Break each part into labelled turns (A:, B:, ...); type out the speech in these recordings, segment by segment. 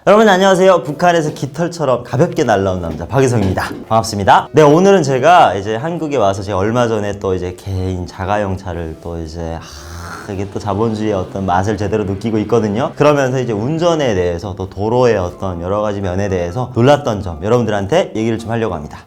A: 여러분 안녕하세요. 북한에서 깃털처럼 가볍게 날라온 남자 박유성입니다. 반갑습니다. 네, 오늘은 제가 이제 한국에 와서 제가 얼마 전에 또 이제 개인 자가용차를 또 이제 이게 또 자본주의의 어떤 맛을 제대로 느끼고 있거든요. 그러면서 이제 운전에 대해서 또 도로의 어떤 여러 가지 면에 대해서 놀랐던 점 여러분들한테 얘기를 좀 하려고 합니다.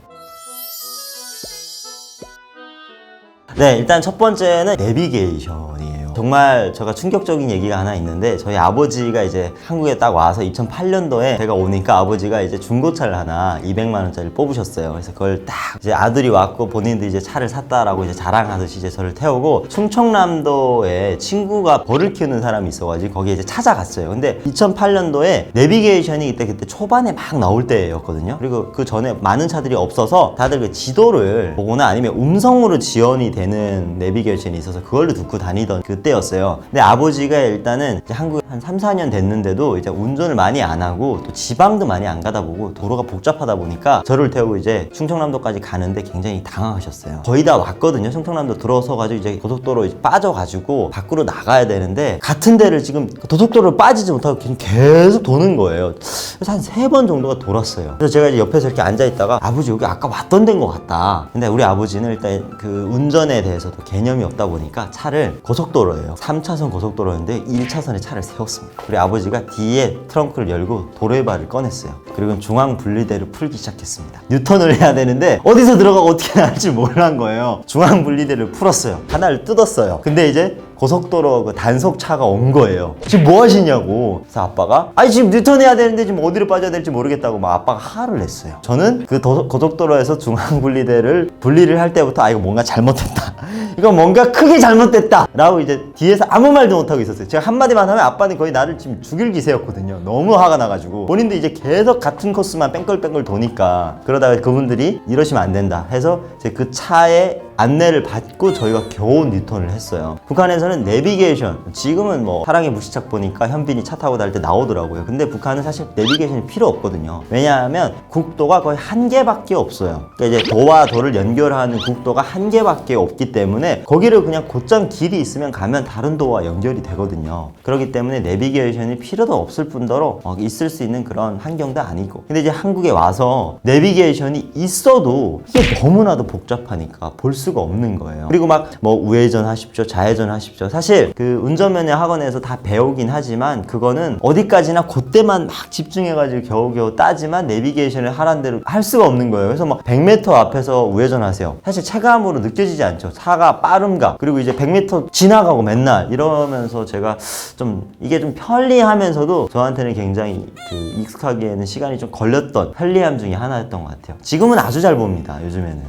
A: 네, 일단 첫 번째는 내비게이션이에요. 정말 제가 충격적인 얘기가 하나 있는데, 저희 아버지가 이제 한국에 딱 와서 2008년도에 제가 오니까 아버지가 이제 중고차를 하나 200만 원짜리를 뽑으셨어요. 그래서 그걸 딱 이제 아들이 왔고 본인도 이제 차를 샀다라고 이제 자랑하듯이 이제 저를 태우고 충청남도에 친구가 벌을 키우는 사람이 있어가지고 거기에 이제 찾아갔어요. 근데 2008년도에 내비게이션이 그때 초반에 막 나올 때였거든요. 그리고 그 전에 많은 차들이 없어서 다들 그 지도를 보거나 아니면 음성으로 지원이 되는 내비게이션이 있어서 그걸로 듣고 다니던 그때였어요. 근데 아버지가 일단은 이제 한국에 한 3, 4년 됐는데도 이제 운전을 많이 안 하고 또 지방도 많이 안 가다 보고 도로가 복잡하다 보니까 저를 태우고 이제 충청남도까지 가는데 굉장히 당황하셨어요. 거의 다 왔거든요. 충청남도 들어서가지고 이제 고속도로 이제 빠져가지고 밖으로 나가야 되는데 같은 데를 지금 고속도로를 빠지지 못하고 계속 도는 거예요. 그래서 한 3번 정도가 돌았어요. 그래서 제가 이제 옆에서 이렇게 앉아있다가 아버지 여기 아까 왔던 데인 것 같다. 근데 우리 아버지는 일단 그 운전에 대해서도 개념이 없다 보니까 차를 고속도로예요. 3차선 고속도로인데 1차선에 차를 세웠습니다. 우리 아버지가 뒤에 트렁크를 열고 도로에바를 꺼냈어요. 그리고 중앙 분리대를 풀기 시작했습니다. 뉴턴을 해야 되는데 어디서 들어가고 어떻게 나갈지 몰란 거예요. 중앙 분리대를 풀었어요. 하나를 뜯었어요. 근데 이제 고속도로 그 단속차가 온 거예요. 지금 뭐 하시냐고. 그래서 아빠가 아니 지금 뉴턴 해야 되는데 지금 어디로 빠져야 될지 모르겠다고 막 아빠가 화를 냈어요. 저는 그 고속도로에서 중앙 분리대를 분리를 할 때부터 아 이거 뭔가 잘못됐다. 이거 뭔가 크게 잘못됐다 라고 이제 뒤에서 아무 말도 못하고 있었어요. 제가 한마디만 하면 아빠는 거의 나를 지금 죽일 기세였거든요. 너무 화가 나가지고 본인도 이제 계속 같은 코스만 뺑글뺑글 도니까 그러다가 그분들이 이러시면 안 된다 해서 제 그 차에 안내를 받고 저희가 겨우 뉴턴을 했어요. 북한에서는 내비게이션, 지금은 뭐 사랑의 무시착 보니까 현빈이 차 타고 다닐 때 나오더라고요. 근데 북한은 사실 내비게이션이 필요 없거든요. 왜냐하면 국도가 거의 한 개밖에 없어요. 그러니까 이제 도와 도를 연결하는 국도가 한 개밖에 없기 때문에 거기를 그냥 곧장 길이 있으면 가면 다른 도와 연결이 되거든요. 그렇기 때문에 내비게이션이 필요도 없을 뿐더러 있을 수 있는 그런 환경도 아니고. 근데 이제 한국에 와서 내비게이션이 있어도 이게 너무나도 복잡하니까 볼 수가 없는 거예요. 그리고 막 뭐 우회전 하십시오, 좌회전 하십시오. 사실 그 운전면허 학원에서 다 배우긴 하지만 그거는 어디까지나 그때만 막 집중해가지고 겨우겨우 따지만 내비게이션을 하란 대로 할 수가 없는 거예요. 그래서 막 100m 앞에서 우회전 하세요. 사실 체감으로 느껴지지 않죠. 차가 빠름가. 그리고 이제 100m 지나가고 맨날 이러면서 제가 좀 이게 좀 편리하면서도 저한테는 굉장히 그 익숙하기에는 시간이 좀 걸렸던 편리함 중에 하나였던 것 같아요. 지금은 아주 잘 봅니다. 요즘에는.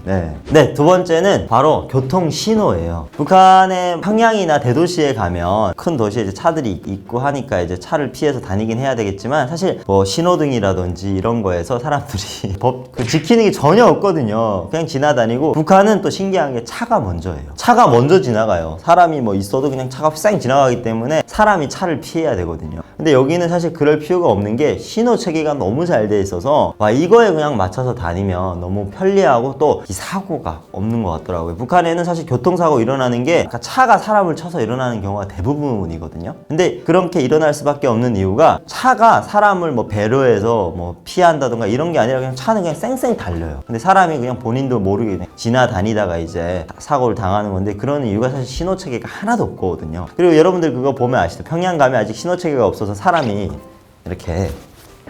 A: 네, 두 번째는 바로 교통 신호예요. 북한의 평양이나 대도시에 가면 큰 도시에 이제 차들이 있고 하니까 이제 차를 피해서 다니긴 해야 되겠지만 사실 뭐 신호등이라든지 이런 거에서 사람들이 법 지키는 게 전혀 없거든요. 그냥 지나다니고. 북한은 또 신기한 게 차가 먼저예요. 차가 먼저 지나가요. 사람이 뭐 있어도 그냥 차가 쌩 지나가기 때문에 사람이 차를 피해야 되거든요. 근데 여기는 사실 그럴 필요가 없는 게 신호 체계가 너무 잘 돼 있어서 와 이거에 그냥 맞춰서 다니면 너무 편리하고 또 이 사고가 없는 것 같더라고요. 북한에는 사실 교통사고 일어나는 게 차가 사람을 쳐서 일어나는 경우가 대부분이거든요. 근데 그렇게 일어날 수밖에 없는 이유가 차가 사람을 뭐 배려해서 뭐 피한다던가 이런 게 아니라 그냥 차는 그냥 쌩쌩 달려요. 근데 사람이 그냥 본인도 모르게 그냥 지나다니다가 이제 사고를 당하는 건데 그런 이유가 사실 신호체계가 하나도 없거든요. 그리고 여러분들 그거 보면 아시죠? 평양 가면 아직 신호체계가 없어서 사람이 이렇게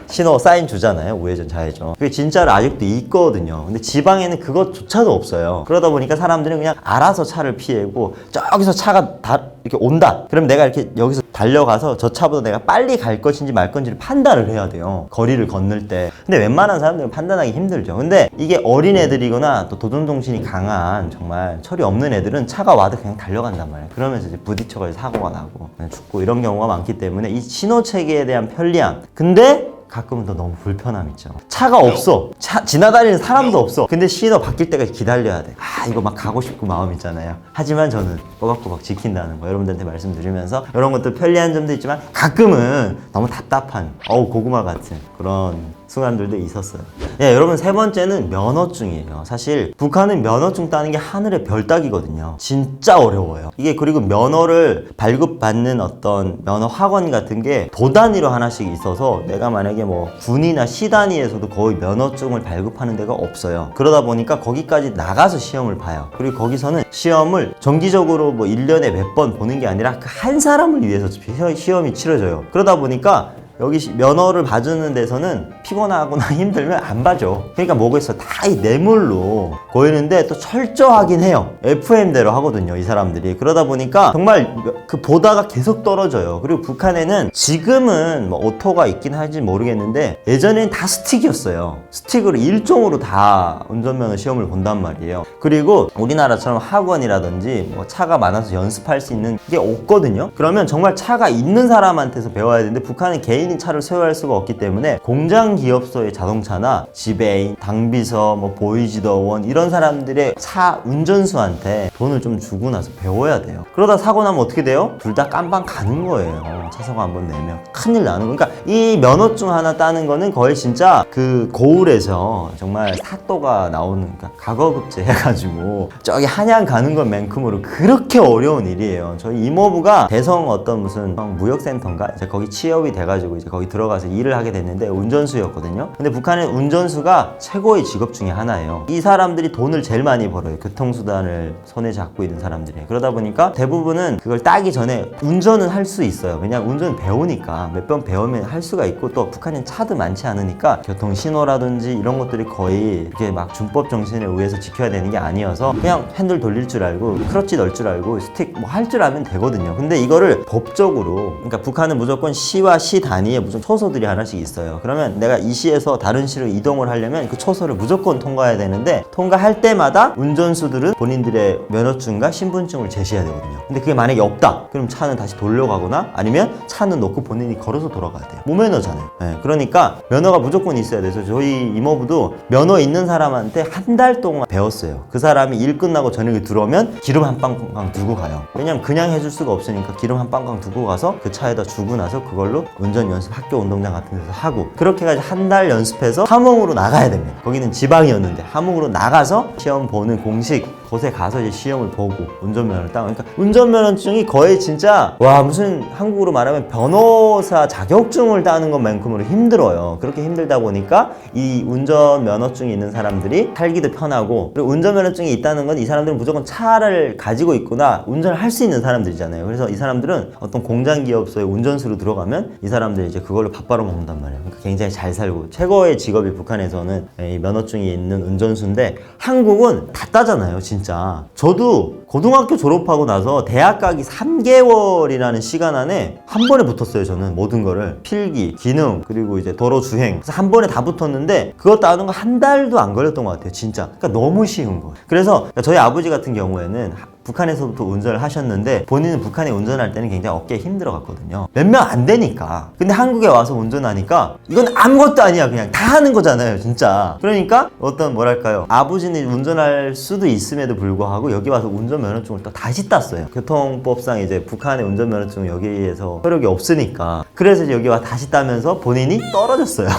A: 신호 사인 주잖아요. 우회전, 좌회전. 그게 진짜로 아직도 있거든요. 근데 지방에는 그것조차도 없어요. 그러다 보니까 사람들은 그냥 알아서 차를 피하고 저기서 차가 이렇게 온다. 그럼 내가 이렇게 여기서 달려가서 저 차보다 내가 빨리 갈 것인지 말 건지를 판단을 해야 돼요. 거리를 건널 때. 근데 웬만한 사람들은 판단하기 힘들죠. 근데 이게 어린 애들이거나 또 도전정신이 강한 정말 철이 없는 애들은 차가 와도 그냥 달려간단 말이에요. 그러면서 이제 부딪혀가지고 사고가 나고 죽고 이런 경우가 많기 때문에 이 신호체계에 대한 편리함. 근데 가끔은 또 너무 불편함 있죠. 차가 없어. 지나다니는 사람도 없어. 근데 신호 바뀔 때까지 기다려야 돼. 이거 막 가고 싶고 마음 있잖아요. 하지만 저는 꼬박꼬박 지킨다는 거 여러분들한테 말씀드리면서 이런 것도 편리한 점도 있지만 가끔은 너무 답답한 고구마 같은 그런 순간들도 있었어요. 예, 여러분 세 번째는 면허증이에요. 사실 북한은 면허증 따는 게 하늘의 별 따기거든요. 진짜 어려워요. 이게 그리고 면허를 발급받는 어떤 면허 학원 같은 게 도 단위로 하나씩 있어서 내가 만약에 이게 뭐 군이나 시 단위에서도 거의 면허증을 발급하는 데가 없어요. 그러다 보니까 거기까지 나가서 시험을 봐요. 그리고 거기서는 시험을 정기적으로 뭐 1년에 몇 번 보는 게 아니라 그 한 사람을 위해서 시험이 치러져요. 그러다 보니까 여기 면허를 봐주는 데서는 피곤하거나 힘들면 안 봐줘. 그러니까 뭐겠어, 다 이 뇌물로 보이는데 또 철저하긴 해요. FM대로 하거든요, 이 사람들이. 그러다 보니까 정말 그 보다가 계속 떨어져요. 그리고 북한에는 지금은 뭐 오토가 있긴 할지 모르겠는데 예전엔 다 스틱이었어요. 스틱으로 일종으로 다 운전면허 시험을 본단 말이에요. 그리고 우리나라처럼 학원이라든지 뭐 차가 많아서 연습할 수 있는 게 없거든요. 그러면 정말 차가 있는 사람한테서 배워야 되는데 북한은 개인이 차를 소유할 수가 없기 때문에 공장 기업소의 자동차나 지배인, 당비서, 뭐 보이지더원 이런 사람들의 차 운전수한테 돈을 좀 주고 나서 배워야 돼요. 그러다 사고 나면 어떻게 돼요? 둘 다 깜방 가는 거예요. 차사고 한번 내면 큰일 나는 거. 그러니까 이 면허증 하나 따는 거는 거의 진짜 그 거울에서 정말 사또가 나오는, 그러니까 과거급제 해가지고 저기 한양 가는 것만큼으로 그렇게 어려운 일이에요. 저희 이모부가 대성 어떤 무슨 무역센터인가 이제 거기 취업이 돼가지고 이제 거기 들어가서 일을 하게 됐는데 운전수였거든요. 근데 북한의 운전수가 최고의 직업 중에 하나예요. 이 사람들이 돈을 제일 많이 벌어요. 교통수단을 손에 잡고 있는 사람들이. 그러다 보니까 대부분은 그걸 따기 전에 운전은 할 수 있어요. 왜냐면 운전 배우니까 몇 번 배우면 할 수가 있고, 또 북한엔 차도 많지 않으니까 교통신호라든지 이런 것들이 거의 이렇게 막 준법 정신에 의해서 지켜야 되는 게 아니어서 그냥 핸들 돌릴 줄 알고 크러치 넣을 줄 알고 스틱 뭐 할 줄 알면 되거든요. 근데 이거를 법적으로, 그러니까 북한은 무조건 시와 시 단위에 무슨 초소들이 하나씩 있어요. 그러면 내가 이 시에서 다른 시로 이동을 하려면 그 초소를 무조건 통과해야 되는데, 통과할 때마다 운전수들은 본인들의 면허증과 신분증을 제시해야 되거든요. 근데 그게 만약에 없다, 그럼 차는 다시 돌려가거나 아니면 차는 놓고 본인이 걸어서 돌아가야 돼요. 무면허잖아요. 네, 그러니까 면허가 무조건 있어야 돼서 저희 이모부도 면허 있는 사람한테 한 달 동안 배웠어요. 그 사람이 일 끝나고 저녁에 들어오면 기름 한 빵빵 두고 가요. 왜냐면 그냥 해줄 수가 없으니까 기름 한 빵빵 두고 가서 그 차에다 주고 나서 그걸로 운전 연습 학교 운동장 같은 데서 하고, 그렇게 해가지고 한 달 연습해서 함흥으로 나가야 됩니다. 거기는 지방이었는데 함흥으로 나가서 시험 보는 공식 곳에 가서 이제 시험을 보고 운전면허를 따고. 그러니까 운전면허증이 거의 진짜 와, 무슨 한국으로 말하면 변호사 자격증을 따는 것만큼으로 힘들어요. 그렇게 힘들다 보니까 이 운전면허증이 있는 사람들이 살기도 편하고, 그리고 운전면허증이 있다는 건 이 사람들은 무조건 차를 가지고 있거나 운전을 할 수 있는 사람들이잖아요. 그래서 이 사람들은 어떤 공장 기업소에 운전수로 들어가면 이 사람들이 이제 그걸로 밥 벌어 먹는단 말이에요. 그러니까 굉장히 잘 살고 최고의 직업이 북한에서는 이 면허증이 있는 운전수인데, 한국은 다 따잖아요, 진짜. 저도 고등학교 졸업하고 나서 대학 가기 3개월이라는 시간 안에 한 번에 붙었어요. 저는 모든 거를 필기, 기능, 그리고 이제 도로 주행, 그래서 한 번에 다 붙었는데 그거 따는 거 한 달도 안 걸렸던 것 같아요, 진짜. 그러니까 너무 쉬운 거예요. 그래서 저희 아버지 같은 경우에는 북한에서부터 운전을 하셨는데 본인은 북한에 운전할 때는 굉장히 어깨에 힘들어 갔거든요. 몇 명 안 되니까. 근데 한국에 와서 운전하니까 이건 아무것도 아니야, 그냥 다 하는 거잖아요, 진짜. 그러니까 어떤 뭐랄까요, 아버지는 운전할 수도 있음에도 불구하고 여기 와서 운전면허증을 또 다시 땄어요. 교통법상 이제 북한의 운전면허증은 여기에서 효력이 없으니까. 그래서 여기 와 다시 따면서 본인이 떨어졌어요.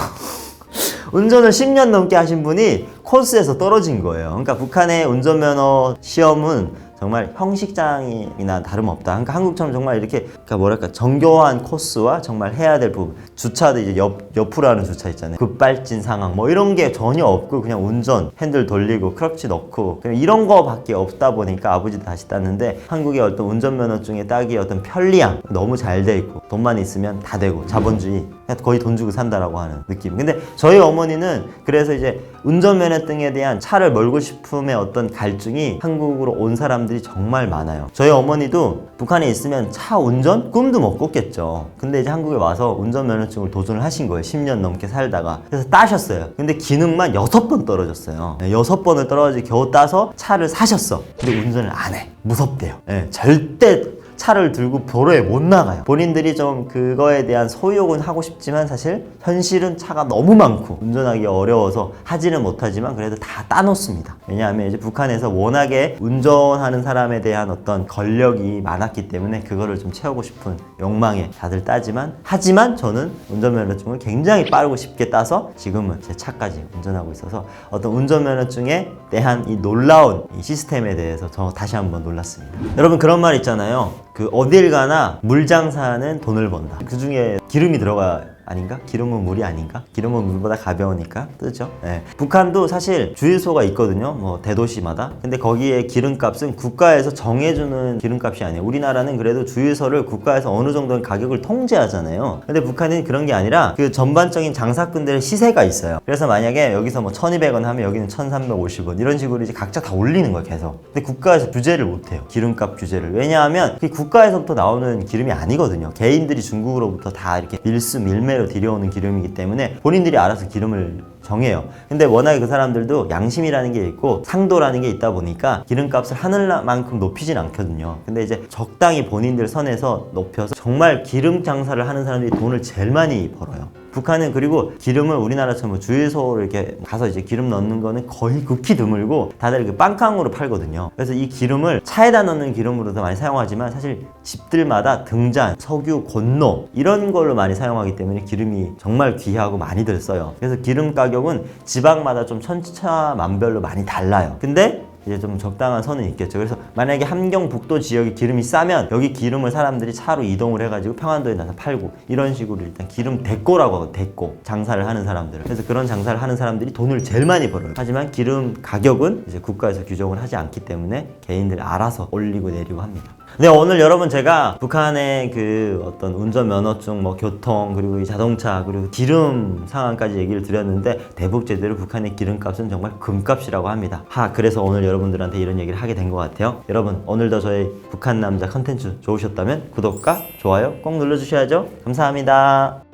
A: 운전을 10년 넘게 하신 분이 코스에서 떨어진 거예요. 그러니까 북한의 운전면허 시험은 정말 형식장이나 다름없다. 그러니까 한국처럼 정말 이렇게, 그러니까 뭐랄까, 정교한 코스와 정말 해야 될 부분, 주차도 이제 옆으로 하는 주차 있잖아요. 급발진 상황 뭐 이런 게 전혀 없고 그냥 운전, 핸들 돌리고 크러치 넣고 그냥 이런 거밖에 없다 보니까 아버지도 다시 땄는데, 한국의 어떤 운전면허증의 따기 어떤 편리함, 너무 잘 돼 있고 돈만 있으면 다 되고 자본주의, 거의 돈 주고 산다라고 하는 느낌. 근데 저희 어머니는 그래서 이제 운전면허증에 대한 차를 몰고 싶음의 어떤 갈증이 한국으로 온 사람들이 정말 많아요. 저희 어머니도 북한에 있으면 차 운전 꿈도 못 꿨겠죠. 근데 이제 한국에 와서 운전면허증을 도전을 하신 거예요. 10년 넘게 살다가. 그래서 따셨어요. 근데 기능만 6번 떨어졌어요. 6번을 떨어지고 겨우 따서 차를 사셨어. 근데 운전을 안 해. 무섭대요. 절대 차를 들고 도로에 못 나가요. 본인들이 좀 그거에 대한 소유욕은 하고 싶지만 사실 현실은 차가 너무 많고 운전하기 어려워서 하지는 못하지만 그래도 다 따놓습니다. 왜냐하면 이제 북한에서 워낙에 운전하는 사람에 대한 어떤 권력이 많았기 때문에 그거를 좀 채우고 싶은 욕망에 다들 따지만, 하지만 저는 운전면허증을 굉장히 빠르고 쉽게 따서 지금은 제 차까지 운전하고 있어서 어떤 운전면허증에 대한 이 놀라운 이 시스템에 대해서 저 다시 한번 놀랐습니다. 여러분, 그런 말 있잖아요. 그 어딜 가나 물장사는 돈을 번다. 그 중에 기름이 들어가 아닌가? 기름은 물이 아닌가? 기름은 물보다 가벼우니까 뜨죠. 예. 북한도 사실 주유소가 있거든요. 뭐 대도시마다. 근데 거기에 기름값은 국가에서 정해주는 기름값이 아니에요. 우리나라는 그래도 주유소를 국가에서 어느 정도의 가격을 통제하잖아요. 근데 북한은 그런 게 아니라 그 전반적인 장사꾼들의 시세가 있어요. 그래서 만약에 여기서 뭐 1,200원 하면 여기는 1,350원 이런 식으로 이제 각자 다 올리는 거예요, 계속. 근데 국가에서 규제를 못 해요. 기름값 규제를. 왜냐하면 그 국가에서부터 나오는 기름이 아니거든요. 개인들이 중국으로부터 다 이렇게 밀매로 들여오는 기름이기 때문에 본인들이 알아서 기름을 정해요. 근데 워낙에 그 사람들도 양심이라는 게 있고 상도라는 게 있다 보니까 기름값을 하늘만큼 높이진 않거든요. 근데 이제 적당히 본인들 선에서 높여서 정말 기름 장사를 하는 사람들이 돈을 제일 많이 벌어요. 북한은 그리고 기름을 우리나라처럼 뭐 주유소를 이렇게 가서 이제 기름 넣는 거는 거의 극히 드물고 다들 이렇게 빵캉으로 팔거든요. 그래서 이 기름을 차에다 넣는 기름으로도 많이 사용하지만 사실 집들마다 등잔, 석유, 곤로 이런 걸로 많이 사용하기 때문에 기름이 정말 귀하고 많이들 써요. 그래서 기름 가격은 지방마다 좀 천차만별로 많이 달라요. 근데 이제 좀 적당한 선은 있겠죠. 그래서 만약에 함경북도 지역에 기름이 싸면 여기 기름을 사람들이 차로 이동을 해가지고 평안도에 나서 팔고 이런 식으로 일단 기름 대꼬라고 하고 대꼬 장사를 하는 사람들을. 그래서 그런 장사를 하는 사람들이 돈을 제일 많이 벌어요. 하지만 기름 가격은 이제 국가에서 규정을 하지 않기 때문에 개인들 알아서 올리고 내리고 합니다. 네, 오늘 여러분 제가 북한의 그 어떤 운전면허증, 뭐 교통, 그리고 이 자동차, 그리고 기름 상황까지 얘기를 드렸는데 대북제대로 북한의 기름값은 정말 금값이라고 합니다. 그래서 오늘 여러분들한테 이런 얘기를 하게 된 것 같아요. 여러분 오늘도 저희 북한 남자 컨텐츠 좋으셨다면 구독과 좋아요 꼭 눌러주셔야죠. 감사합니다.